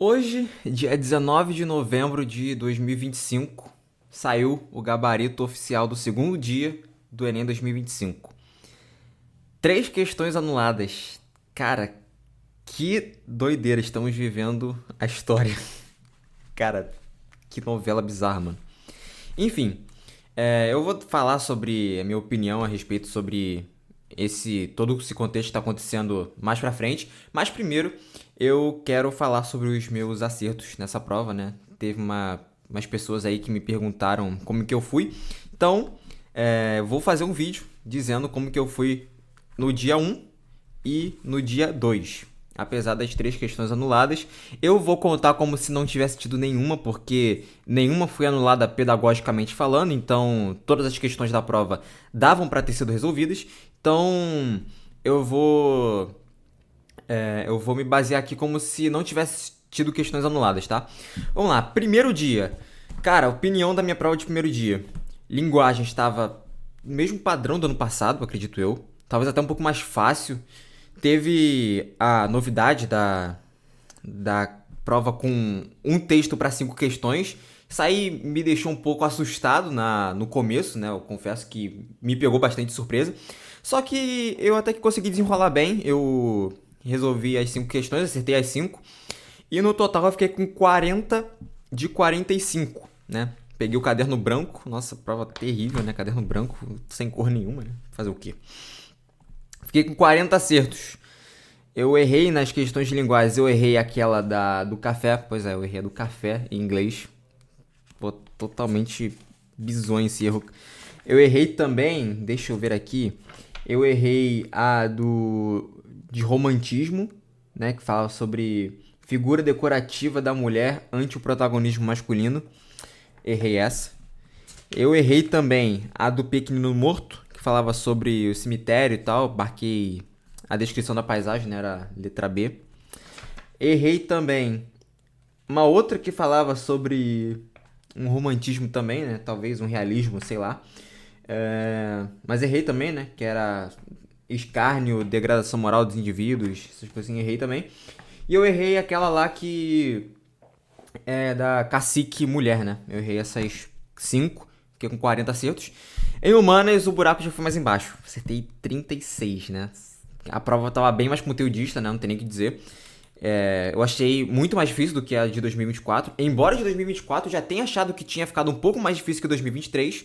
Hoje, dia 19 de novembro de 2025, saiu o gabarito oficial do segundo dia do Enem 2025. Três questões anuladas. Cara, que doideira, estamos vivendo a história. Cara, que novela bizarra, mano. Enfim, eu vou falar sobre a minha opinião a respeito sobre todo esse contexto que está acontecendo mais pra frente. Mas primeiro, eu quero falar sobre os meus acertos nessa prova, né? Teve umas pessoas aí que me perguntaram como que eu fui. Então, vou fazer um vídeo dizendo como que eu fui no dia um e no dia 2. Apesar das três questões anuladas, eu vou contar como se não tivesse tido nenhuma, porque nenhuma foi anulada pedagogicamente falando, então todas as questões da prova davam para ter sido resolvidas. Então eu vou eu vou me basear aqui como se não tivesse tido questões anuladas, tá? Vamos lá, primeiro dia. Cara, opinião da minha prova de primeiro dia. Linguagem estava no mesmo padrão do ano passado, acredito eu. Talvez até um pouco mais fácil. Teve a novidade da prova com um texto para 5 questões. Isso aí me deixou um pouco assustado no começo, né? Eu confesso que me pegou bastante de surpresa. Só que eu até que consegui desenrolar bem. Eu resolvi as 5 questões, acertei as 5. E no total eu fiquei com 40 de 45, né? Peguei o caderno branco. Nossa, prova terrível, né? Caderno branco sem cor nenhuma, né? Fazer o quê? Fiquei com 40 acertos. Eu errei nas questões de linguagem. Eu errei aquela do café. Pois é, eu errei a do café em inglês. Pô, totalmente bizonho esse erro. Eu errei também, deixa eu ver aqui. Eu errei de romantismo, né? Que fala sobre figura decorativa da mulher ante o protagonismo masculino. Errei essa. Eu errei também a do Pequenino Morto, que falava sobre o cemitério e tal. Marquei a descrição da paisagem, né? Era letra B. Errei também uma outra que falava sobre um romantismo também, né? Talvez um realismo, sei lá. Mas errei também, né? Que era escárnio, degradação moral dos indivíduos, essas coisas assim, errei também. E eu errei aquela lá que é da cacique mulher, né? Eu errei essas 5, fiquei com 40 acertos. Em humanas, o buraco já foi mais embaixo. Acertei 36, né? A prova tava bem mais conteudista, né? Não tem nem o que dizer. Eu achei muito mais difícil do que a de 2024. Embora de 2024 eu já tenha achado que tinha ficado um pouco mais difícil que 2023,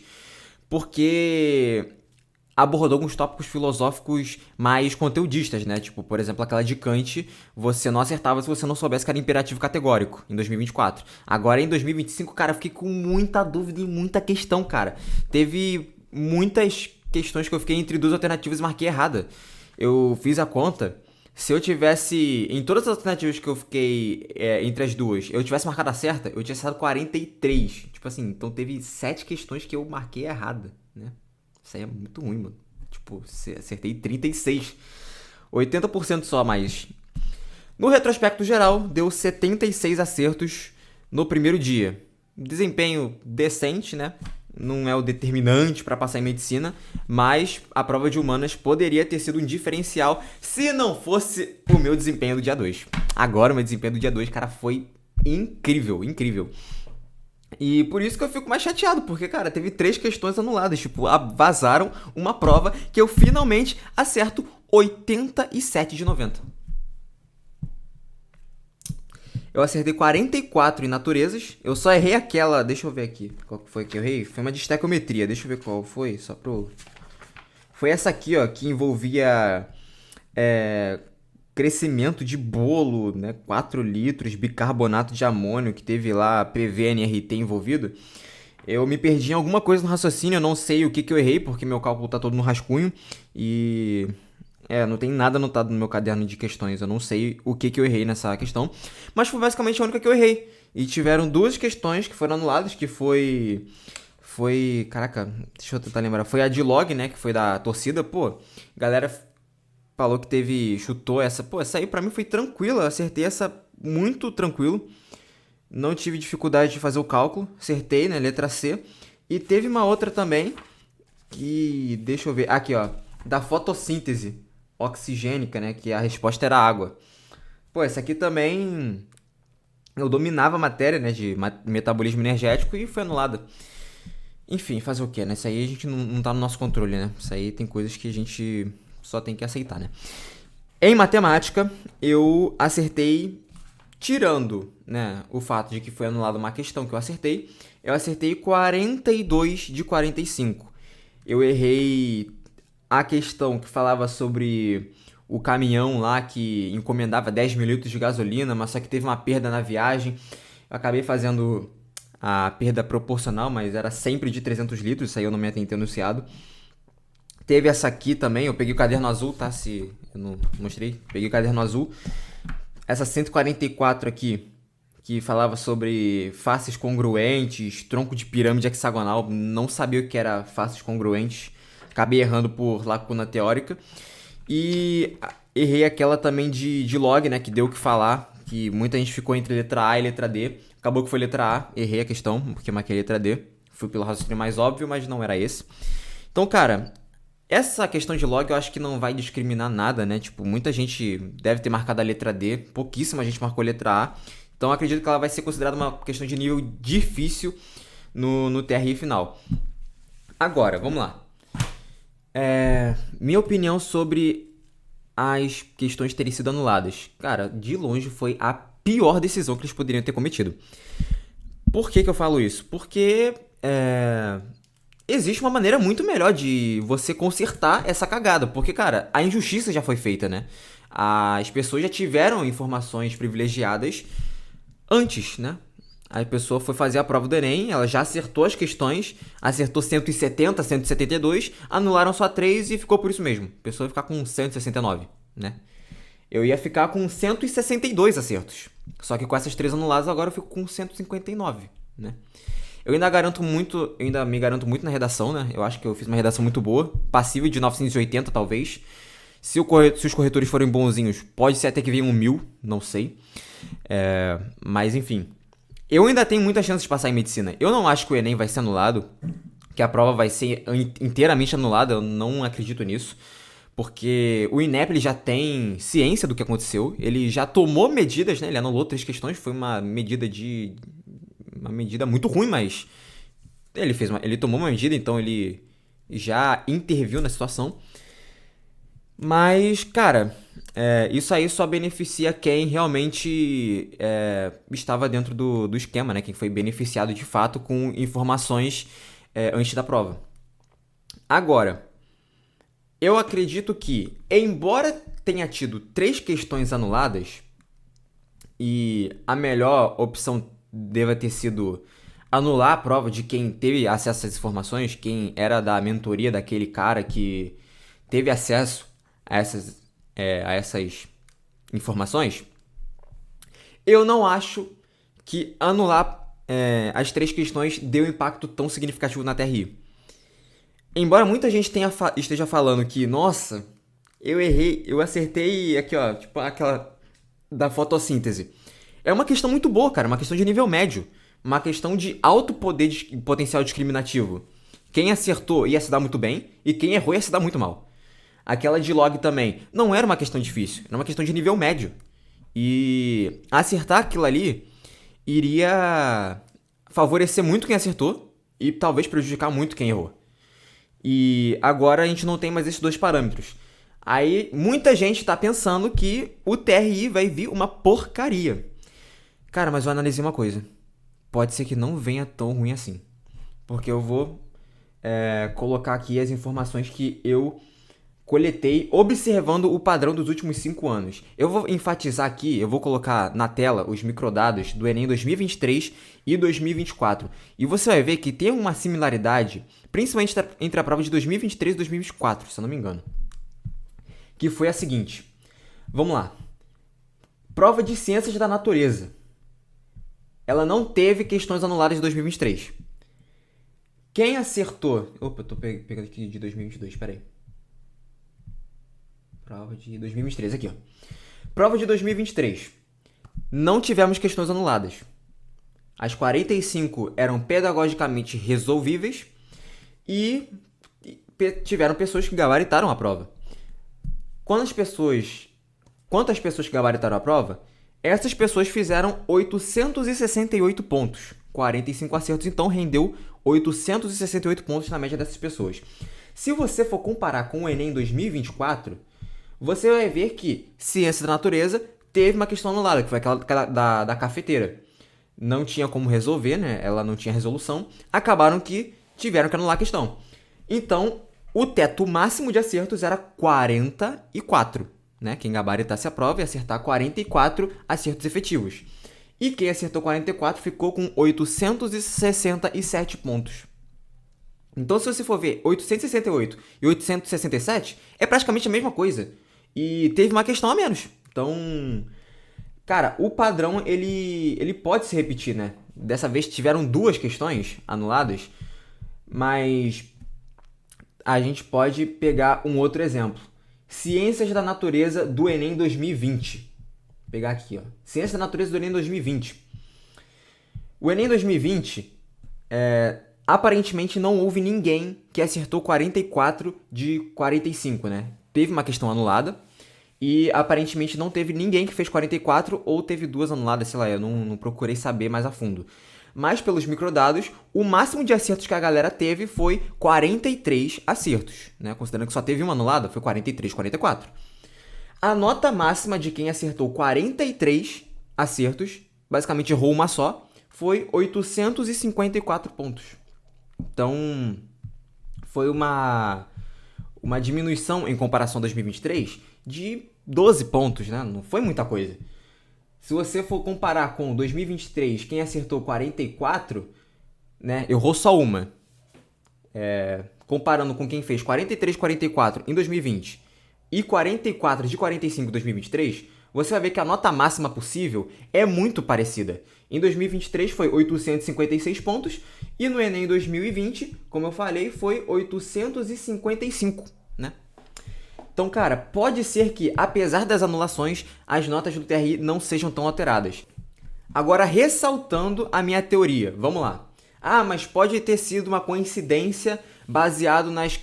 porque abordou alguns tópicos filosóficos mais conteudistas, né? Tipo, por exemplo, aquela de Kant, você não acertava se você não soubesse que era imperativo categórico, em 2024. Agora, em 2025, cara, eu fiquei com muita dúvida e muita questão, cara. Teve muitas questões que eu fiquei entre duas alternativas e marquei errada. Eu fiz a conta. Se eu tivesse, em todas as alternativas que eu fiquei entre as duas, eu tivesse marcado a certa, eu tinha acertado 43. Tipo assim, então teve 7 questões que eu marquei errada, né? Isso aí é muito ruim, mano. Tipo, acertei 36. 80% só, mas no retrospecto geral, deu 76 acertos no primeiro dia. Desempenho decente, né? Não é o determinante para passar em medicina, mas a prova de humanas poderia ter sido um diferencial se não fosse o meu desempenho do dia 2. Agora, o meu desempenho do dia 2, cara, foi incrível, incrível. E por isso que eu fico mais chateado, porque, cara, teve 3 questões anuladas. Tipo, vazaram uma prova que eu finalmente acerto 87 de 90. Eu acertei 44 em naturezas. Eu só errei aquela. Deixa eu ver aqui. Qual que foi que eu errei? Foi uma de estequiometria. Deixa eu ver qual foi. Só pro. Foi essa aqui, ó, que envolvia. Crescimento de bolo, né? 4 litros, bicarbonato de amônio, que teve lá PVNRT envolvido. Eu me perdi em alguma coisa no raciocínio, eu não sei o que eu errei, porque meu cálculo tá todo no rascunho. E não tem nada anotado no meu caderno de questões. Eu não sei o que eu errei nessa questão. Mas foi basicamente a única que eu errei. E tiveram 2 questões que foram anuladas, que foi. Caraca, deixa eu tentar lembrar. Foi a de log, né? Que foi da torcida. Pô, galera falou que chutou essa. Pô, essa aí pra mim foi tranquila. Eu acertei essa muito tranquilo. Não tive dificuldade de fazer o cálculo. Acertei, né? Letra C. E teve uma outra também. Que. Deixa eu ver. Aqui, ó. Da fotossíntese oxigênica, né? Que a resposta era água. Pô, essa aqui também. Eu dominava a matéria, né, de metabolismo energético e foi anulada. Enfim, fazer o quê, né? Isso aí a gente não tá no nosso controle, né? Isso aí tem coisas que a gente só tem que aceitar, né? Em matemática, eu acertei, tirando, né, o fato de que foi anulada uma questão que eu acertei 42 de 45. Eu errei a questão que falava sobre o caminhão lá que encomendava 10 mil litros de gasolina, mas só que teve uma perda na viagem. Eu acabei fazendo a perda proporcional, mas era sempre de 300 litros, isso aí eu não me atentei no enunciado. Teve essa aqui também, eu peguei o caderno azul, tá? Se eu não mostrei, peguei o caderno azul. Essa 144 aqui, que falava sobre faces congruentes, tronco de pirâmide hexagonal, não sabia o que era faces congruentes. Acabei errando por lacuna teórica. E errei aquela também de log, né? Que deu o que falar. Que muita gente ficou entre letra A e letra D. Acabou que foi letra A, errei a questão, porque marquei a letra D. Fui pelo raciocínio mais óbvio, mas não era esse. Então, cara, essa questão de log eu acho que não vai discriminar nada, né? Tipo, muita gente deve ter marcado a letra D, pouquíssima gente marcou a letra A. Então, eu acredito que ela vai ser considerada uma questão de nível difícil no TRI final. Agora, vamos lá. Minha opinião sobre as questões terem sido anuladas. Cara, de longe foi a pior decisão que eles poderiam ter cometido. Por que eu falo isso? Porque existe uma maneira muito melhor de você consertar essa cagada. Porque, cara, a injustiça já foi feita, né? As pessoas já tiveram informações privilegiadas antes, né? A pessoa foi fazer a prova do Enem, ela já acertou as questões, acertou 170, 172, anularam só 3 e ficou por isso mesmo. A pessoa ia ficar com 169, né? Eu ia ficar com 162 acertos. Só que com essas 3 anuladas agora eu fico com 159, né? Eu ainda me garanto muito na redação, né? Eu acho que eu fiz uma redação muito boa, passível de 980 talvez. Se os corretores forem bonzinhos, pode ser até que venha um 1000, não sei. Mas enfim. Eu ainda tenho muita chance de passar em medicina. Eu não acho que o Enem vai ser anulado, que a prova vai ser inteiramente anulada, eu não acredito nisso. Porque o INEP ele já tem ciência do que aconteceu, ele já tomou medidas, né? Ele anulou 3 questões, foi uma medida muito ruim, mas ele tomou uma medida, então ele já interviu na situação. Mas, cara, isso aí só beneficia quem realmente estava dentro do esquema, né? Quem foi beneficiado de fato com informações antes da prova. Agora, eu acredito que, embora tenha tido 3 questões anuladas, e a melhor opção deva ter sido anular a prova de quem teve acesso a essas informações, quem era da mentoria daquele cara que teve acesso a essas informações, eu não acho que anular as 3 questões deu um impacto tão significativo na TRI. Embora muita gente esteja falando que, nossa, eu errei, eu acertei aqui, ó, tipo aquela da fotossíntese. É uma questão muito boa, cara, uma questão de nível médio, uma questão de alto potencial discriminativo. Quem acertou ia se dar muito bem e quem errou ia se dar muito mal. Aquela de log também não era uma questão difícil, era uma questão de nível médio. E acertar aquilo ali iria favorecer muito quem acertou e talvez prejudicar muito quem errou. E agora a gente não tem mais esses 2 parâmetros. Aí muita gente está pensando que o TRI vai vir uma porcaria. Cara, mas eu analisei uma coisa. Pode ser que não venha tão ruim assim. Porque eu vou colocar aqui as informações que eu coletei observando o padrão dos últimos 5 anos. Eu vou enfatizar aqui, eu vou colocar na tela os microdados do Enem 2023 e 2024. E você vai ver que tem uma similaridade, principalmente entre a prova de 2023 e 2024, se eu não me engano. Que foi a seguinte. Vamos lá. Prova de Ciências da Natureza. Ela não teve questões anuladas de 2023. Quem acertou... Opa, eu tô pegando aqui de 2022, peraí. Prova de 2023, aqui ó. Prova de 2023. Não tivemos questões anuladas. As 45 eram pedagogicamente resolvíveis e tiveram pessoas que gabaritaram a prova. Quantas pessoas que gabaritaram a prova? essas pessoas fizeram 868 pontos. 45 acertos, então rendeu 868 pontos na média dessas pessoas. Se você for comparar com o Enem 2024, você vai ver que Ciência da Natureza teve uma questão anulada, que foi aquela da cafeteira. Não tinha como resolver, né? Ela não tinha resolução. Acabaram que tiveram que anular a questão. Então, o teto máximo de acertos era 44. Né? Quem gabaritasse a prova ia acertar 44 acertos efetivos. E quem acertou 44 ficou com 867 pontos. Então, se você for ver 868 e 867, é praticamente a mesma coisa. E teve uma questão a menos. Então, cara, o padrão, ele pode se repetir, né? Dessa vez tiveram 2 questões anuladas, mas a gente pode pegar um outro exemplo. Ciências da Natureza do Enem 2020. Vou pegar aqui, ó. Ciências da Natureza do Enem 2020. O Enem 2020, aparentemente não houve ninguém que acertou 44 de 45, né? Teve uma questão anulada e aparentemente não teve ninguém que fez 44 ou teve 2 anuladas, sei lá, eu não procurei saber mais a fundo. Mas pelos microdados, o máximo de acertos que a galera teve foi 43 acertos, né? Considerando que só teve uma anulada, foi 43, 44. A nota máxima de quem acertou 43 acertos, basicamente errou uma só, foi 854 pontos. Então, foi uma diminuição em comparação a 2023 de 12 pontos, né? Não foi muita coisa. Se você for comparar com 2023, quem acertou 44, né, errou só uma. Comparando com quem fez 43 de 44 em 2020 e 44 de 45 em 2023, você vai ver que a nota máxima possível é muito parecida. Em 2023 foi 856 pontos e no Enem 2020, como eu falei, foi 855, né? Então, cara, pode ser que, apesar das anulações, as notas do TRI não sejam tão alteradas. Agora, ressaltando a minha teoria, vamos lá. Ah, mas pode ter sido uma coincidência baseado nas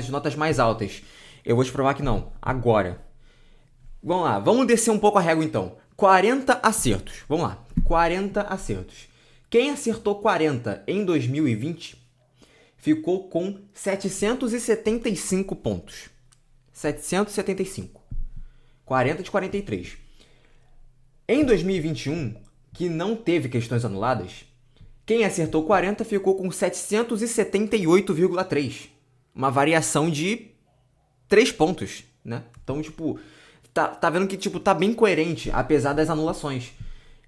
notas mais altas. Eu vou te provar que não. Agora. Vamos lá, vamos descer um pouco a régua então. 40 acertos. Vamos lá, 40 acertos. Quem acertou 40 em 2020 ficou com 775 pontos. 775. 40 de 43. Em 2021, que não teve questões anuladas, quem acertou 40 ficou com 778,3. Uma variação de 3 pontos, né? Então, tipo, tá vendo que tá bem coerente, apesar das anulações.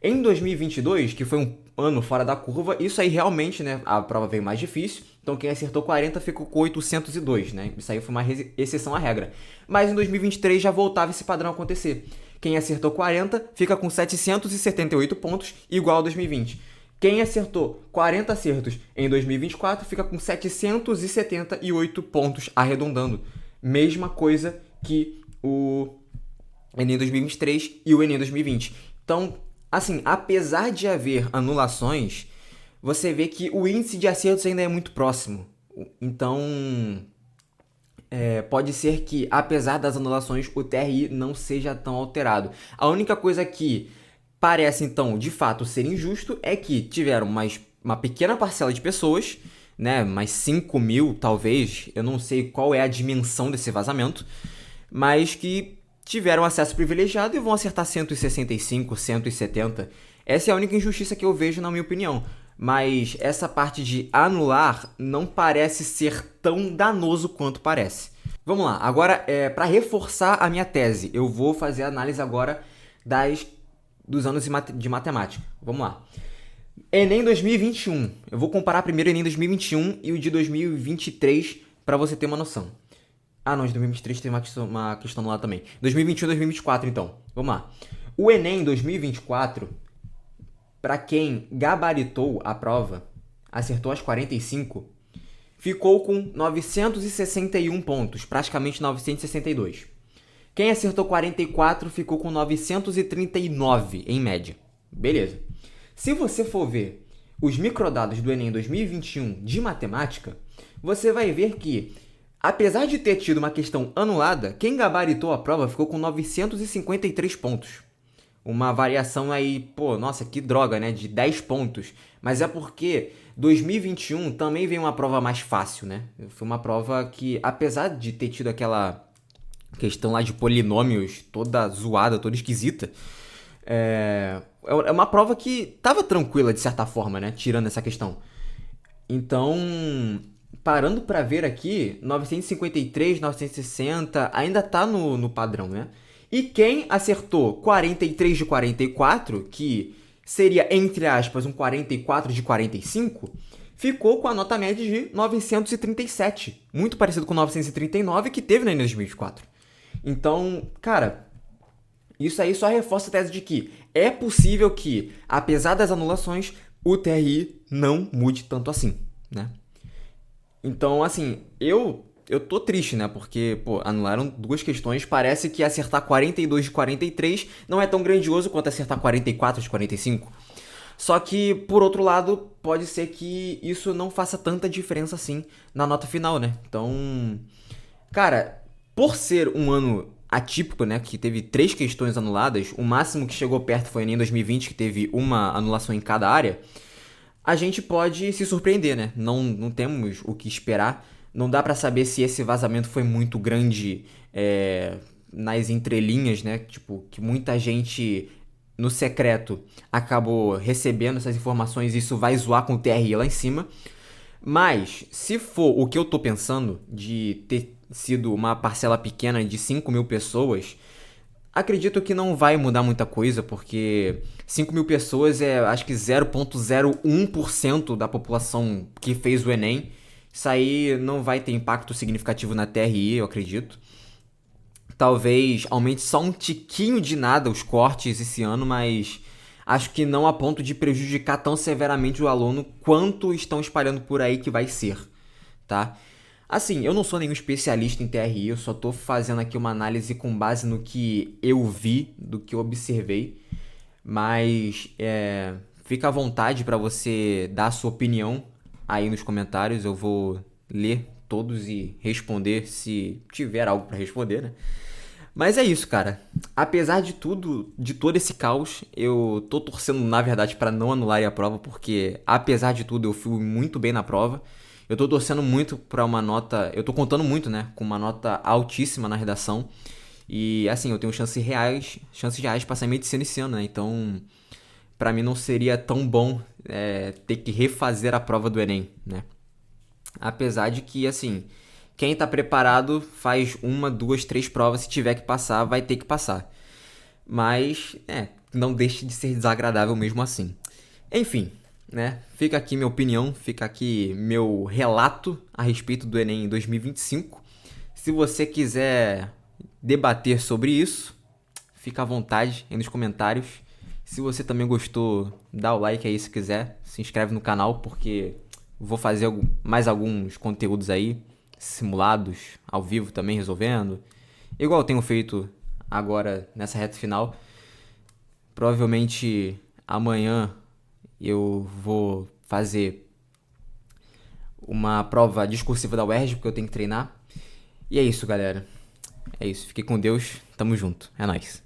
Em 2022, que foi um ano fora da curva, isso aí realmente, né, a prova veio mais difícil. Então, quem acertou 40 ficou com 802, né? Isso aí foi uma exceção à regra. Mas em 2023 já voltava esse padrão a acontecer. Quem acertou 40 fica com 778 pontos, igual a 2020. Quem acertou 40 acertos em 2024 fica com 778 pontos, arredondando. Mesma coisa que o Enem 2023 e o Enem 2020. Então, assim, apesar de haver anulações, você vê que o índice de acertos ainda é muito próximo. Então, pode ser que, apesar das anulações, o TRI não seja tão alterado. A única coisa que parece, então, de fato ser injusto é que tiveram uma pequena parcela de pessoas, né, mais 5 mil, talvez, eu não sei qual é a dimensão desse vazamento, mas que tiveram acesso privilegiado e vão acertar 165, 170. Essa é a única injustiça que eu vejo, na minha opinião. Mas essa parte de anular não parece ser tão danoso quanto parece. Vamos lá, agora, para reforçar a minha tese, eu vou fazer a análise agora dos anos de matemática. Vamos lá. Enem 2021. Eu vou comparar primeiro o Enem 2021 e o de 2023 para você ter uma noção. Ah, não, de 2023 tem uma questão lá também. 2021 e 2024, então. Vamos lá. O Enem 2024, para quem gabaritou a prova, acertou as 45, ficou com 961 pontos, praticamente 962. Quem acertou 44 ficou com 939 em média. Beleza. Se você for ver os microdados do Enem 2021 de matemática, você vai ver que, apesar de ter tido uma questão anulada, quem gabaritou a prova ficou com 953 pontos. uma variação aí, pô, nossa, que droga, né? De 10 pontos. Mas é porque 2021 também veio uma prova mais fácil, né? Foi uma prova que, apesar de ter tido aquela questão lá de polinômios toda zoada, toda esquisita, é uma prova que tava tranquila de certa forma, né? Tirando essa questão. Então, parando pra ver aqui, 953, 960 ainda tá no padrão, né? E quem acertou 43 de 44, que seria, entre aspas, um 44 de 45, ficou com a nota média de 937. Muito parecido com 939 que teve na Enem 2024. Então, cara, isso aí só reforça a tese de que é possível que, apesar das anulações, o TRI não mude tanto assim, né? Então, assim, eu tô triste, né? Porque, pô, anularam duas questões. Parece que acertar 42 de 43 não é tão grandioso quanto acertar 44 de 45. Só que, por outro lado, pode ser que isso não faça tanta diferença assim na nota final, né? Então, cara, por ser um ano atípico, né, que teve 3 questões anuladas, o máximo que chegou perto foi em 2020, que teve uma anulação em cada área, a gente pode se surpreender, né? Não temos o que esperar. Não dá pra saber se esse vazamento foi muito grande nas entrelinhas, né? Tipo, que muita gente no secreto acabou recebendo essas informações e isso vai zoar com o TRI lá em cima. Mas, se for o que eu tô pensando, de ter sido uma parcela pequena de 5.000 pessoas, acredito que não vai mudar muita coisa, porque 5.000 pessoas é acho que 0,01% da população que fez o Enem. Isso aí não vai ter impacto significativo na TRI, eu acredito. Talvez aumente só um tiquinho de nada os cortes esse ano, mas acho que não a ponto de prejudicar tão severamente o aluno quanto estão espalhando por aí que vai ser, tá? Assim, eu não sou nenhum especialista em TRI, eu só tô fazendo aqui uma análise com base no que eu vi, do que eu observei, mas fica à vontade para você dar a sua opinião aí nos comentários, eu vou ler todos e responder se tiver algo para responder, né? Mas é isso, cara. Apesar de tudo, de todo esse caos, eu tô torcendo, na verdade, para não anularem a prova, porque, apesar de tudo, eu fui muito bem na prova. Eu tô torcendo muito pra uma nota. Eu tô contando muito, né? Com uma nota altíssima na redação. E, assim, eu tenho chances reais de passar em medicina esse ano, né? Então, pra mim não seria tão bom ter que refazer a prova do Enem, né? Apesar de que, assim, quem tá preparado faz uma, duas, três provas. Se tiver que passar, vai ter que passar. Mas, não deixe de ser desagradável mesmo assim. Enfim, né? Fica aqui minha opinião, fica aqui meu relato a respeito do Enem 2025. Se você quiser debater sobre isso, fica à vontade aí nos comentários. Se você também gostou, dá o like aí se quiser. Se inscreve no canal, porque vou fazer mais alguns conteúdos aí, simulados, ao vivo também, resolvendo. Igual eu tenho feito agora nessa reta final. Provavelmente amanhã eu vou fazer uma prova discursiva da UERJ, porque eu tenho que treinar. E é isso, galera. É isso. Fique com Deus. Tamo junto. É nóis.